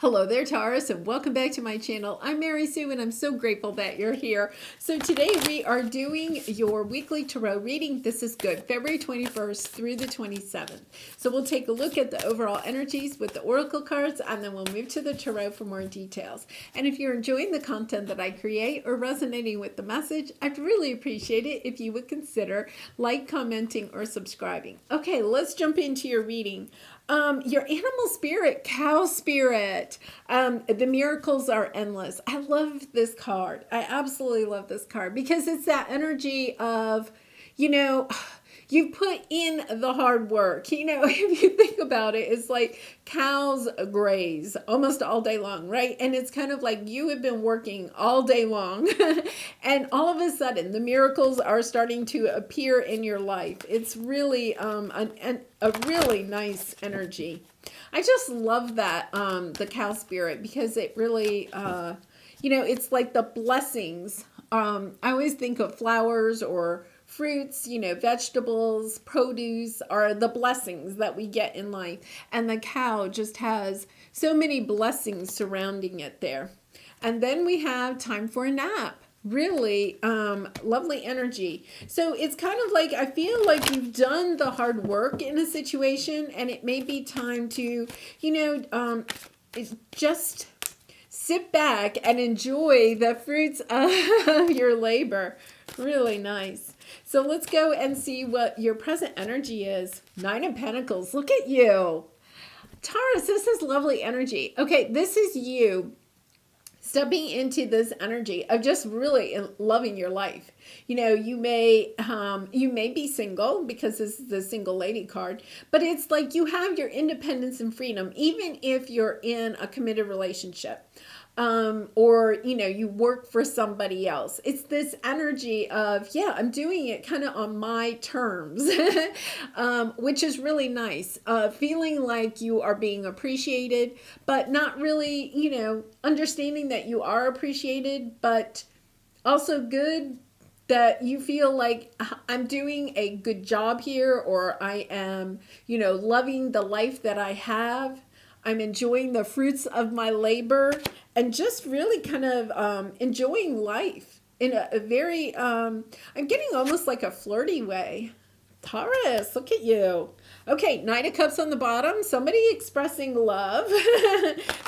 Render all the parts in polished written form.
Hello there, Taurus, and welcome back to my channel. I'm Mary Sue, and I'm so grateful that you're here. So today we are doing your weekly tarot reading. This is good, February 21st through the 27th. So we'll take a look at the overall energies with the oracle cards, and then we'll move to the tarot for more details. And if you're enjoying the content that I create or resonating with the message, I'd really appreciate it if you would consider commenting, or subscribing. Okay, let's jump into your reading. Your animal spirit, cow spirit. The miracles are endless. I love this card. I absolutely love this card because it's that energy of, you put in the hard work. If you think about it, it's like cows graze almost all day long, right? And it's kind of like you have been working all day long and all of a sudden the miracles are starting to appear in your life. It's really a really nice energy. I just love that, the cow spirit, because it really, it's like the blessings. I always think of flowers or fruits, vegetables, produce are the blessings that we get in life. And the cow just has so many blessings surrounding it there. And then we have time for a nap. Really lovely energy. So it's kind of like, I feel like you've done the hard work in a situation and it may be time to, just sit back and enjoy the fruits of your labor. Really nice. So let's go and see what your present energy is. 9 of Pentacles. Look at you. Taurus, this is lovely energy. Okay, this is you stepping into this energy of just really loving your life. You may be single because this is the single lady card, but it's like you have your independence and freedom, even if you're in a committed relationship. Or, you work for somebody else. It's this energy of, yeah, I'm doing it kind of on my terms, which is really nice. Feeling like you are being appreciated, but not really, understanding that you are appreciated, but also good that you feel like I'm doing a good job here, or I am, loving the life that I have. I'm enjoying the fruits of my labor and just really kind of enjoying life in a very, I'm getting almost like a flirty way. Taurus, look at you. Okay, Knight of Cups on the bottom. Somebody expressing love.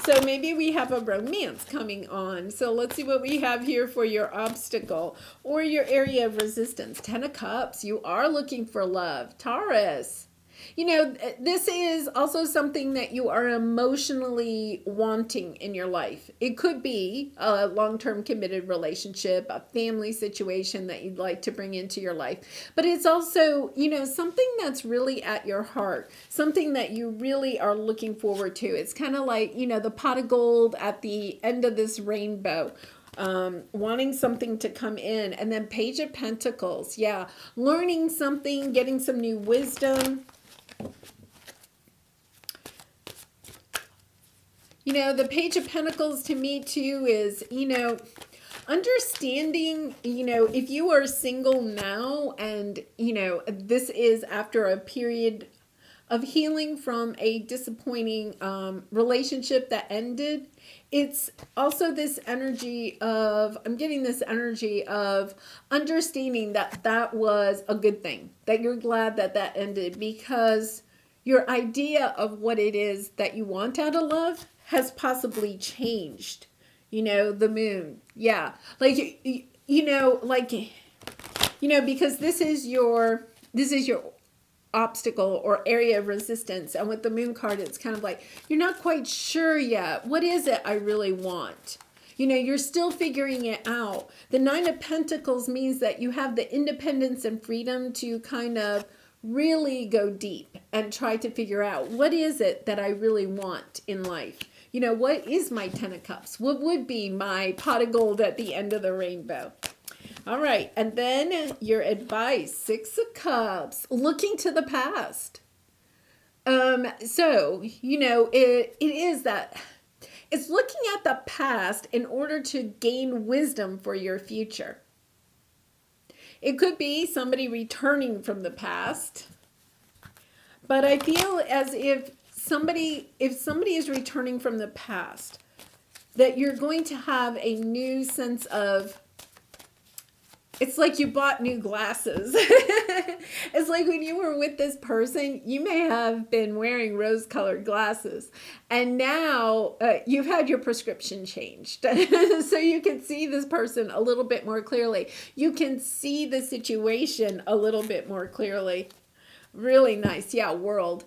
So maybe we have a romance coming on. So let's see what we have here for your obstacle or your area of resistance. 10 of Cups. You are looking for love. Taurus. This is also something that you are emotionally wanting in your life. It could be a long-term committed relationship, a family situation that you'd like to bring into your life. But it's also, something that's really at your heart, something that you really are looking forward to. It's kind of like, the pot of gold at the end of this rainbow. Wanting something to come in. And then Page of Pentacles. Yeah, learning something, getting some new wisdom. The Page of Pentacles to me too is, understanding, if you are single now and, this is after a period of healing from a disappointing relationship that ended. It's also this energy of, I'm getting this energy of understanding that that was a good thing, that you're glad that that ended, because your idea of what it is that you want out of love has possibly changed. The moon. Yeah. Because this is your obstacle or area of resistance. And with the moon card, it's kind of like, you're not quite sure yet. What is it I really want? You're still figuring it out. The 9 of Pentacles means that you have the independence and freedom to kind of really go deep and try to figure out, what is it that I really want in life? What is my 10 of Cups? What would be my pot of gold at the end of the rainbow? All right, and then your advice, 6 of Cups, looking to the past. So, it is that, it's looking at the past in order to gain wisdom for your future. It could be somebody returning from the past, but I feel as if if somebody is returning from the past, that you're going to have a new sense of, it's like you bought new glasses. It's like when you were with this person, you may have been wearing rose-colored glasses, and now you've had your prescription changed. So you can see this person a little bit more clearly. You can see the situation a little bit more clearly. Really nice. Yeah, world.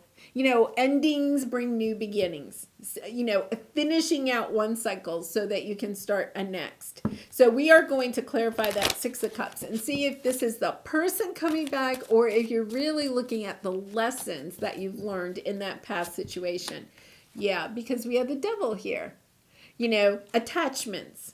Endings bring new beginnings. Finishing out one cycle so that you can start a next. So we are going to clarify that Six of Cups and see if this is the person coming back or if you're really looking at the lessons that you've learned in that past situation. Yeah, because we have the Devil here. Attachments.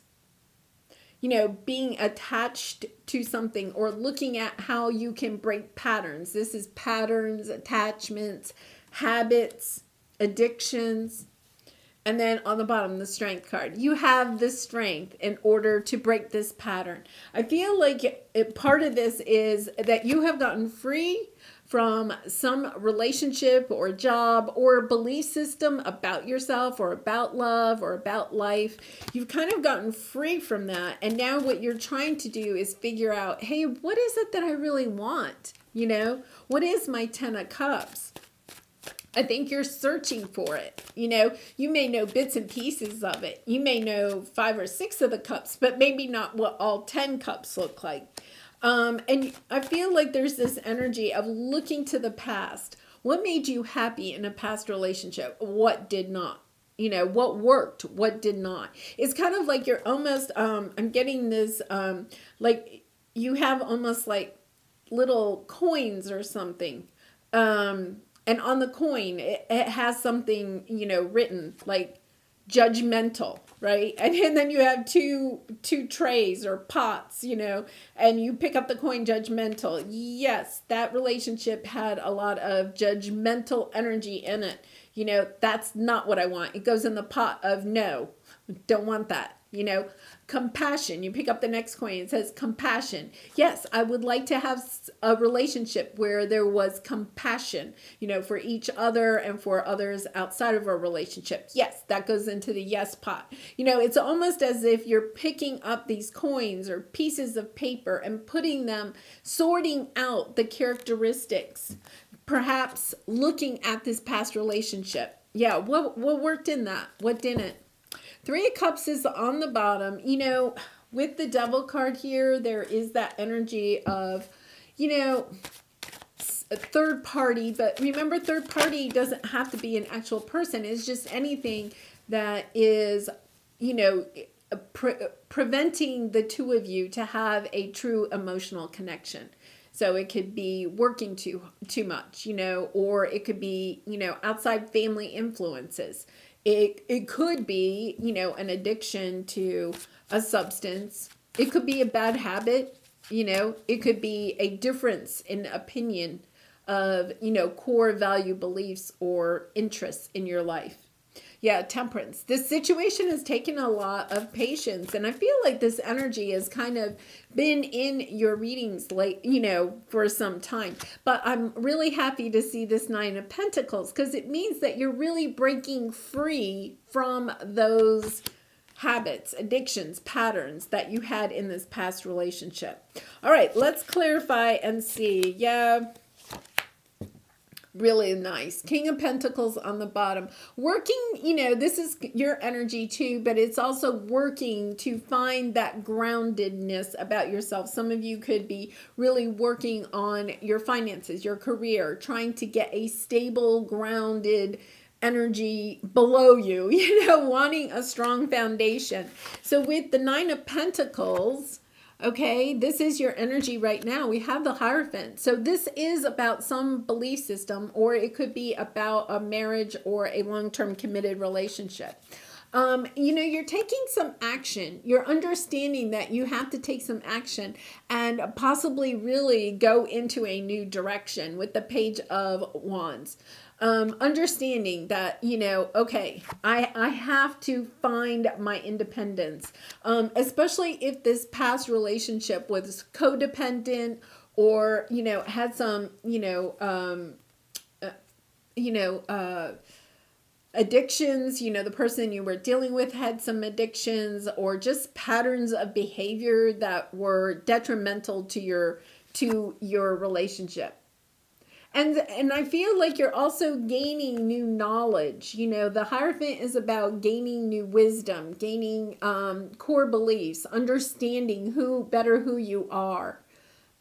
Being attached to something or looking at how you can break patterns. This is patterns, attachments, habits, addictions. And then on the bottom, the Strength card. You have the strength in order to break this pattern. I feel like part of this is that you have gotten free from some relationship or job or belief system about yourself or about love or about life. You've kind of gotten free from that. And now what you're trying to do is figure out, hey, what is it that I really want? What is my 10 of Cups? I think you're searching for it. You may know bits and pieces of it. You may know 5 or 6 of the cups, but maybe not what all 10 cups look like. And I feel like there's this energy of looking to the past. What made you happy in a past relationship? What did not? What worked? What did not? It's kind of like you're almost, I'm getting this, like you have almost like little coins or something. And on the coin, it has something, written like judgmental, right? And then you have two trays or pots, and you pick up the coin judgmental. Yes, that relationship had a lot of judgmental energy in it. That's not what I want. It goes in the pot of no, don't want that. Compassion. You pick up the next coin, it says compassion. Yes, I would like to have a relationship where there was compassion, for each other and for others outside of a relationship. Yes, that goes into the yes pot. It's almost as if you're picking up these coins or pieces of paper and putting them, sorting out the characteristics, perhaps looking at this past relationship. Yeah, what worked in that? What didn't? 3 of Cups is on the bottom. With the Devil card here, there is that energy of, a third party. But remember, third party doesn't have to be an actual person. It's just anything that is, preventing the two of you to have a true emotional connection. So it could be working too much, or it could be, outside family influences. It could be, an addiction to a substance. It could be a bad habit. It could be a difference in opinion of, core value beliefs or interests in your life. Yeah, Temperance. This situation has taken a lot of patience, and I feel like this energy has kind of been in your readings for some time. But I'm really happy to see this 9 of Pentacles because it means that you're really breaking free from those habits, addictions, patterns that you had in this past relationship. All right, let's clarify and see. Yeah. Really nice. King of Pentacles on the bottom. Working, this is your energy too, but it's also working to find that groundedness about yourself. Some of you could be really working on your finances, your career, trying to get a stable, grounded energy below you, wanting a strong foundation. So with the 9 of Pentacles, okay, this is your energy right now. We have the Hierophant. So this is about some belief system, or it could be about a marriage or a long-term committed relationship. You're taking some action. You're understanding that you have to take some action and possibly really go into a new direction with the Page of Wands. Understanding that, okay, I have to find my independence, especially if this past relationship was codependent or, had some, addictions, the person you were dealing with had some addictions, or just patterns of behavior that were detrimental to your relationship. And I feel like you're also gaining new knowledge. The Hierophant is about gaining new wisdom, gaining core beliefs, understanding who you are.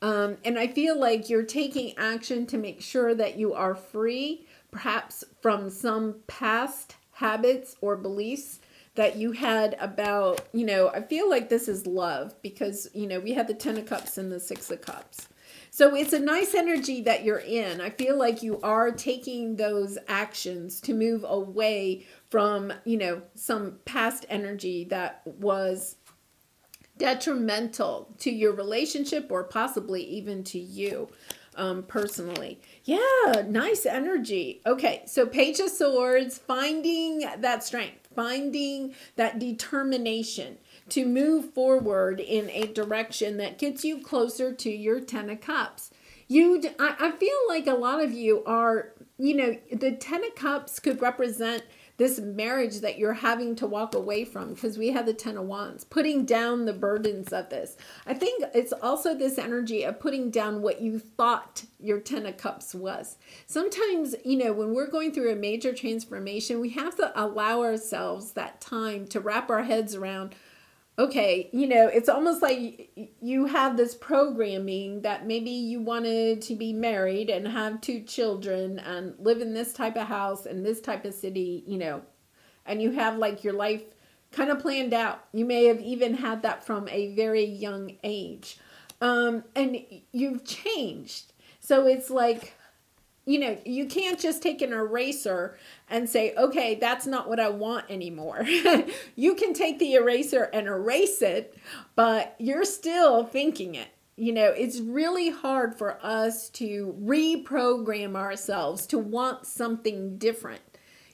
And I feel like you're taking action to make sure that you are free, perhaps from some past habits or beliefs that you had about, I feel like this is love, because, we had the 10 of Cups and the 6 of Cups. So it's a nice energy that you're in. I feel like you are taking those actions to move away from, some past energy that was detrimental to your relationship, or possibly even to you personally. Yeah, nice energy. Okay, so Page of Swords, finding that strength, finding that determination to move forward in a direction that gets you closer to your 10 of Cups. I feel like a lot of you are, the 10 of Cups could represent this marriage that you're having to walk away from, because we have the 10 of Wands, putting down the burdens of this. I think it's also this energy of putting down what you thought your 10 of Cups was. Sometimes, when we're going through a major transformation, we have to allow ourselves that time to wrap our heads around, okay, it's almost like you have this programming that maybe you wanted to be married and have 2 children and live in this type of house in this type of city, and you have like your life kind of planned out. You may have even had that from a very young age. And you've changed. So it's like, you can't just take an eraser and say, okay, that's not what I want anymore. You can take the eraser and erase it, but you're still thinking it. It's really hard for us to reprogram ourselves to want something different.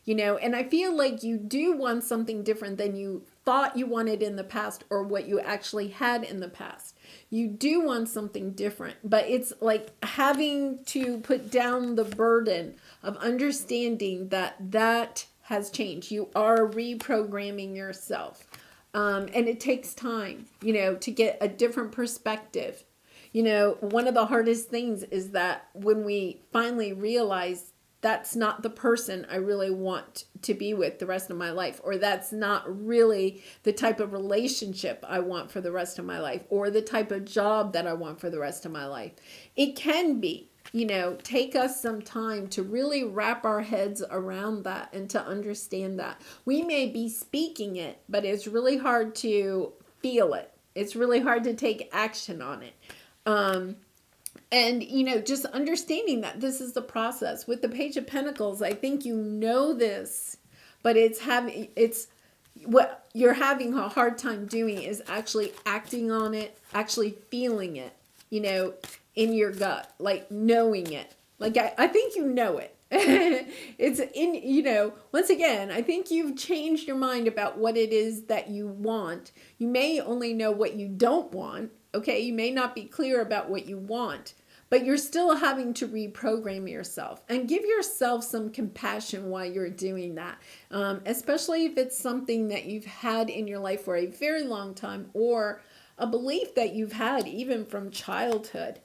And I feel like you do want something different than you thought you wanted in the past, or what you actually had in the past. You do want something different, but it's like having to put down the burden of understanding that has changed. You are reprogramming yourself. And it takes time, to get a different perspective. One of the hardest things is that when we finally realize that's not the person I really want to be with the rest of my life, or that's not really the type of relationship I want for the rest of my life, or the type of job that I want for the rest of my life. It can be, take us some time to really wrap our heads around that and to understand that. We may be speaking it, but it's really hard to feel it. It's really hard to take action on it. And, just understanding that this is the process. With the Page of Pentacles, I think this, but it's what you're having a hard time doing is actually acting on it, actually feeling it, in your gut, like knowing it. Like, I think you know it. It's in, once again, I think you've changed your mind about what it is that you want. You may only know what you don't want. Okay, you may not be clear about what you want, but you're still having to reprogram yourself, and give yourself some compassion while you're doing that, especially if it's something that you've had in your life for a very long time, or a belief that you've had even from childhood.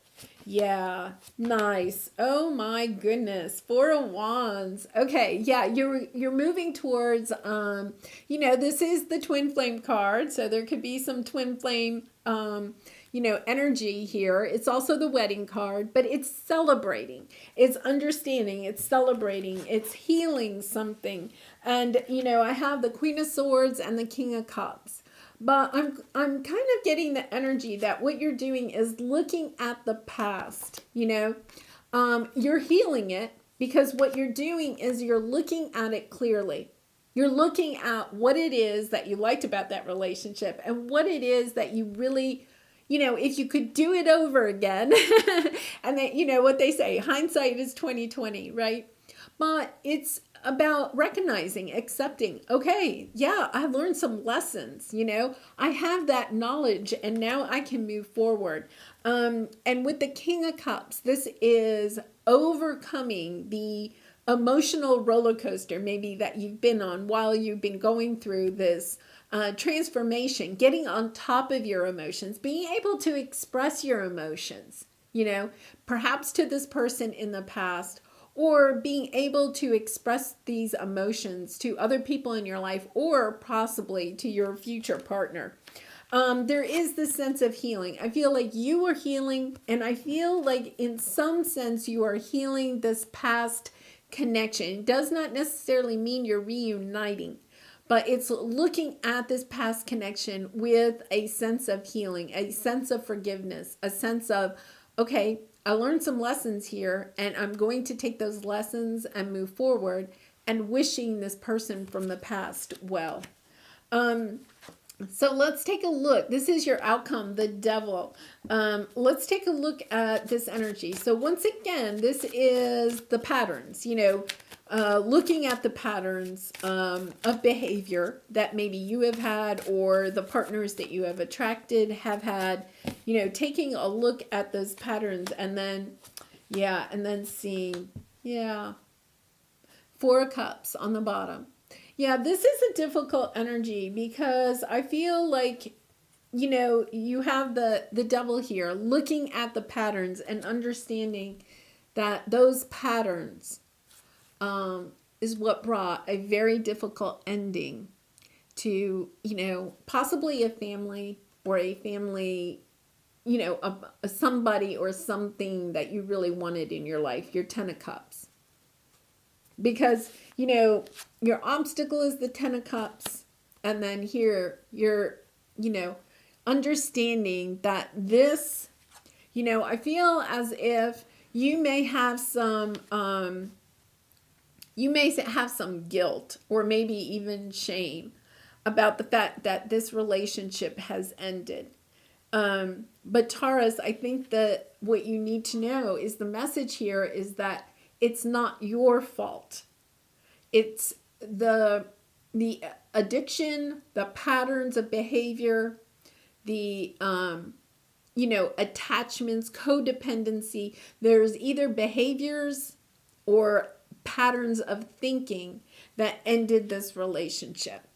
Yeah, nice. Oh my goodness. 4 of Wands. Okay, yeah, you're moving towards, this is the twin flame card, so there could be some twin flame, energy here. It's also the wedding card, but it's celebrating, it's understanding, it's celebrating, it's healing something. And, I have the Queen of Swords and the King of Cups. But I'm kind of getting the energy that what you're doing is looking at the past, you're healing it, because what you're doing is you're looking at it clearly. You're looking at what it is that you liked about that relationship, and what it is that you really, if you could do it over again, and that, what they say, hindsight is 20/20, right? But it's about recognizing, accepting, okay, yeah, I learned some lessons, I have that knowledge, and now I can move forward. And with the King of Cups, this is overcoming the emotional roller coaster maybe that you've been on while you've been going through this transformation, getting on top of your emotions, being able to express your emotions, perhaps to this person in the past, or being able to express these emotions to other people in your life, or possibly to your future partner. There is this sense of healing. I feel like you are healing, and I feel like in some sense you are healing this past connection. It does not necessarily mean you're reuniting, but it's looking at this past connection with a sense of healing, a sense of forgiveness, a sense of, okay, I learned some lessons here, and I'm going to take those lessons and move forward, and wishing this person from the past well. So let's take a look. This is your outcome, the devil. Let's take a look at this energy. So once again, this is the patterns, looking at the patterns of behavior that maybe you have had, or the partners that you have attracted have had, taking a look at those patterns, and then seeing, Four of Cups on the bottom. Yeah, this is a difficult energy because I feel like, you have the devil here looking at the patterns and understanding that those patterns is what brought a very difficult ending to, possibly a family, or a family, a somebody or something that you really wanted in your life, your Ten of Cups. Because, your obstacle is the Ten of Cups. And then here, you're, understanding that this, I feel as if you may have some guilt, or maybe even shame about the fact that this relationship has ended. But Taurus, I think that what you need to know is the message here is that it's not your fault. It's the addiction, the patterns of behavior, the attachments, codependency. There's either behaviors or patterns of thinking that ended this relationship.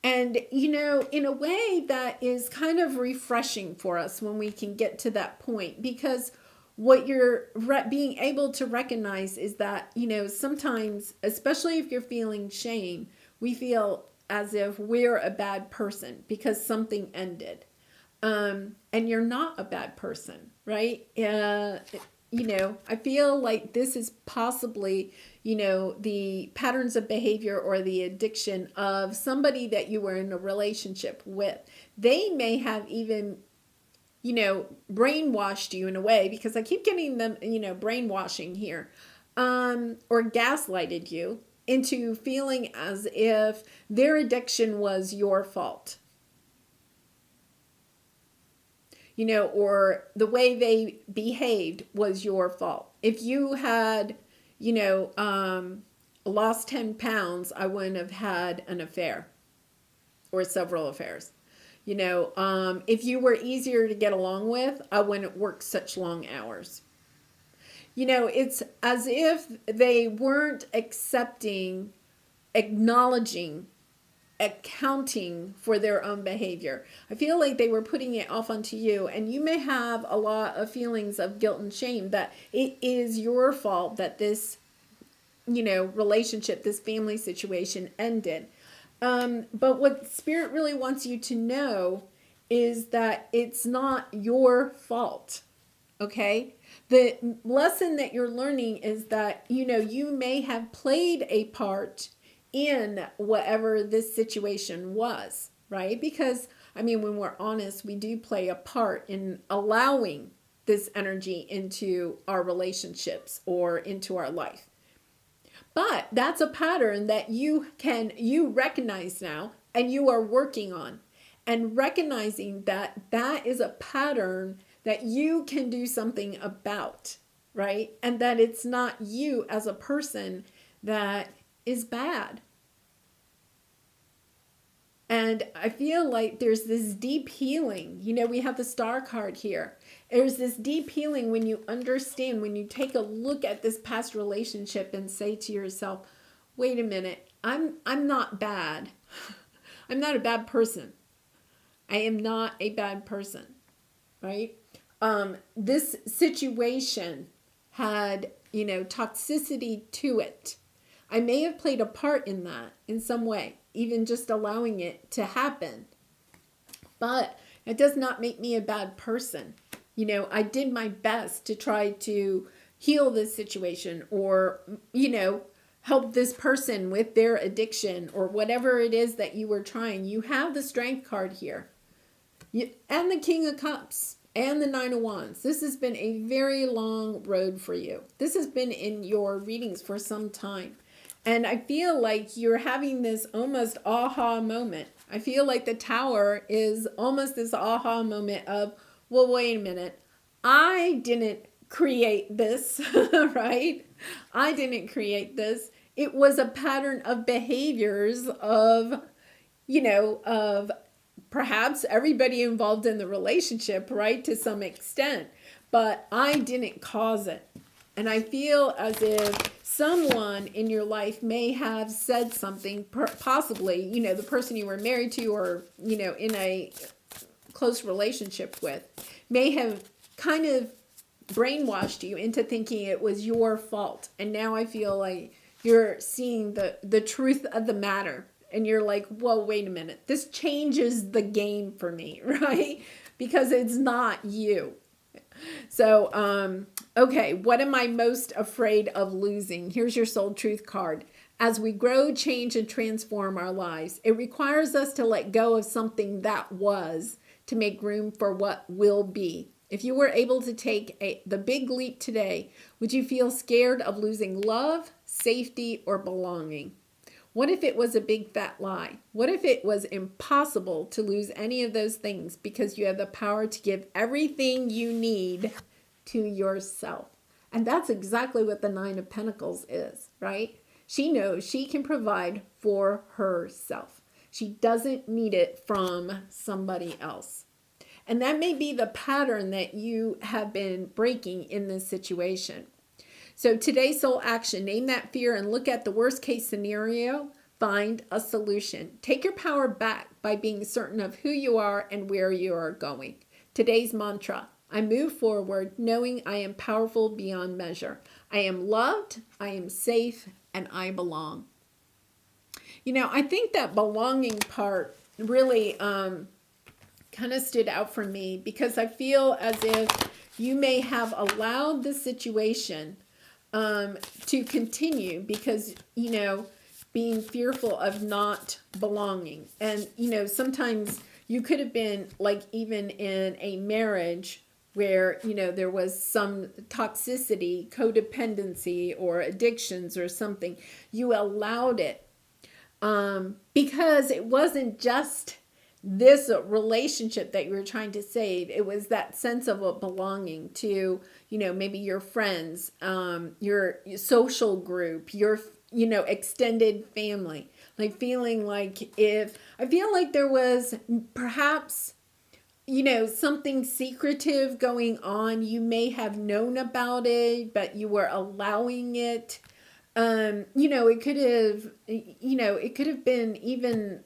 And, in a way that is kind of refreshing for us when we can get to that point, because what you're being able to recognize is that, sometimes, especially if you're feeling shame, we feel as if we're a bad person because something ended. And you're not a bad person, right? I feel like this is possibly, the patterns of behavior or the addiction of somebody that you were in a relationship with. They may have even, brainwashed you in a way, because I keep getting them, brainwashing here, or gaslighted you into feeling as if their addiction was your fault. Or the way they behaved was your fault. If you had, lost 10 pounds, I wouldn't have had an affair or several affairs. If you were easier to get along with, I wouldn't work such long hours. It's as if they weren't acknowledging, accounting for their own behavior. I feel like they were putting it off onto you, and you may have a lot of feelings of guilt and shame that it is your fault that this, relationship, this family situation ended. But what Spirit really wants you to know is that it's not your fault. Okay? The lesson that you're learning is that, you may have played a part in whatever this situation was, right? Because, when we're honest, we do play a part in allowing this energy into our relationships or into our life. But that's a pattern that you recognize now, and you are working on, and recognizing that that is a pattern that you can do something about, right? And that it's not you as a person that is bad. And And I feel like there's this deep healing. You know, we have the Star card here. There's this deep healing when you understand, when you take a look at this past relationship and say to yourself, wait a minute, I'm not bad. I'm not a bad person. I am not a bad person, right? This situation had, you know, toxicity to it. I may have played a part in that in some way, even just allowing it to happen. But it does not make me a bad person. You know, I did my best to try to heal this situation, or, you know, help this person with their addiction, or whatever it is that you were trying. You have the Strength card here. And the King of Cups. And the Nine of Wands. This has been a very long road for you. This has been in your readings for some time. And I feel like you're having this almost aha moment. I feel like the Tower is almost this aha moment of, well, wait a minute. I didn't create this, right? I didn't create this. It was a pattern of behaviors of, you know, of perhaps everybody involved in the relationship, right, to some extent, but I didn't cause it. And I feel as if someone in your life may have said something, possibly, you know, the person you were married to, or, you know, in a close relationship with, may have kind of brainwashed you into thinking it was your fault. And now I feel like you're seeing the truth of the matter. And you're like, whoa, wait a minute. This changes the game for me, right? Because it's not you. So, okay, what am I most afraid of losing? Here's your Soul Truth card. As we grow, change, and transform our lives, it requires us to let go of something that was to make room for what will be. If you were able to take the big leap today, would you feel scared of losing love, safety, or belonging? What if it was a big fat lie? What if it was impossible to lose any of those things because you have the power to give everything you need to yourself? And that's exactly what the Nine of Pentacles is, right? She knows she can provide for herself. She doesn't need it from somebody else. And that may be the pattern that you have been breaking in this situation. So today's soul action, name that fear and look at the worst case scenario. Find a solution. Take your power back by being certain of who you are and where you are going. Today's mantra, I move forward knowing I am powerful beyond measure. I am loved, I am safe, and I belong. You know, I think that belonging part really kind of stood out for me, because I feel as if you may have allowed the situation to continue because, you know, being fearful of not belonging. And, you know, sometimes you could have been like even in a marriage where, you know, there was some toxicity, codependency, or addictions or something. You allowed it because it wasn't just this relationship that you were trying to save. It was that sense of a belonging to, you know, maybe your friends, your social group, your, you know, extended family. Like feeling like I feel like there was perhaps, you know, something secretive going on. You may have known about it, but you were allowing it. You know, it could have been even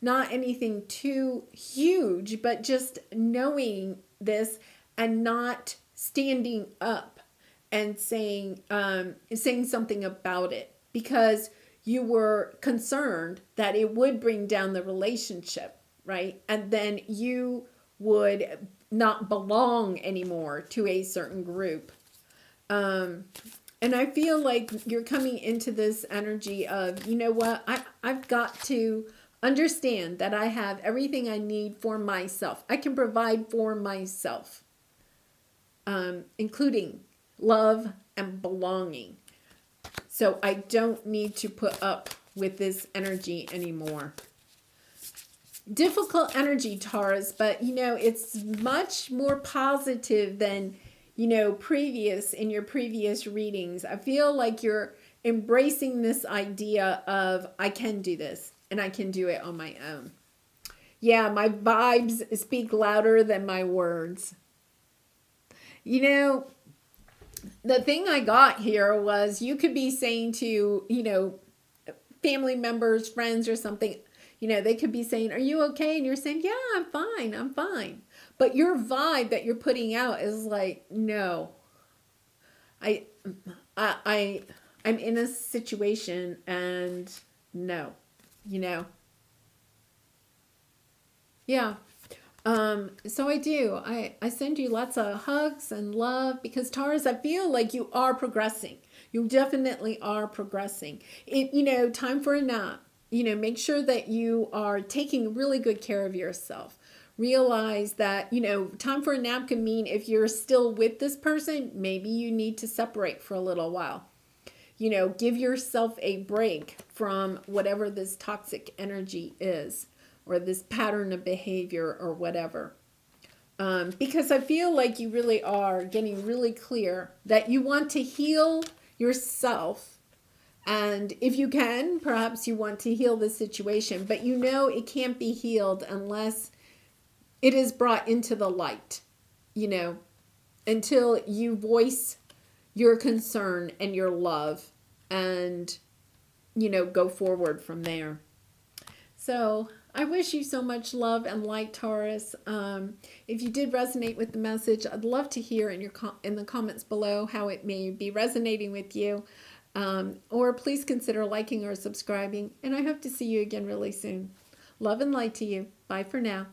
not anything too huge, but just knowing this and not standing up and saying something about it because you were concerned that it would bring down the relationship, right? And then you would not belong anymore to a certain group. And I feel like you're coming into this energy of, you know what, I've got to understand that I have everything I need for myself. I can provide for myself, including love and belonging. So I don't need to put up with this energy anymore. Difficult energy, Taurus, but, you know, it's much more positive than, you know, in your previous readings. I feel like you're embracing this idea of I can do this and I can do it on my own. Yeah, my vibes speak louder than my words. You know, the thing I got here was you could be saying to, family members, friends, or something, they could be saying, "Are you okay?" And you're saying, "Yeah, I'm fine. I'm fine." But your vibe that you're putting out is like, "No, I, I, I'm in a situation, and no, you know, yeah." So I do. I send you lots of hugs and love because Taurus, I feel like you are progressing. You definitely are progressing. Time for a nap. Make sure that you are taking really good care of yourself. Realize that, time for a nap can mean if you're still with this person, maybe you need to separate for a little while. Give yourself a break from whatever this toxic energy is or this pattern of behavior or whatever. Because I feel like you really are getting really clear that you want to heal yourself. And if you can, perhaps you want to heal the situation, but it can't be healed unless it is brought into the light, you know, until you voice your concern and your love and, go forward from there. So I wish you so much love and light, Taurus. If you did resonate with the message, I'd love to hear in the comments below how it may be resonating with you. Or please consider liking or subscribing. And I hope to see you again really soon. Love and light to you. Bye for now.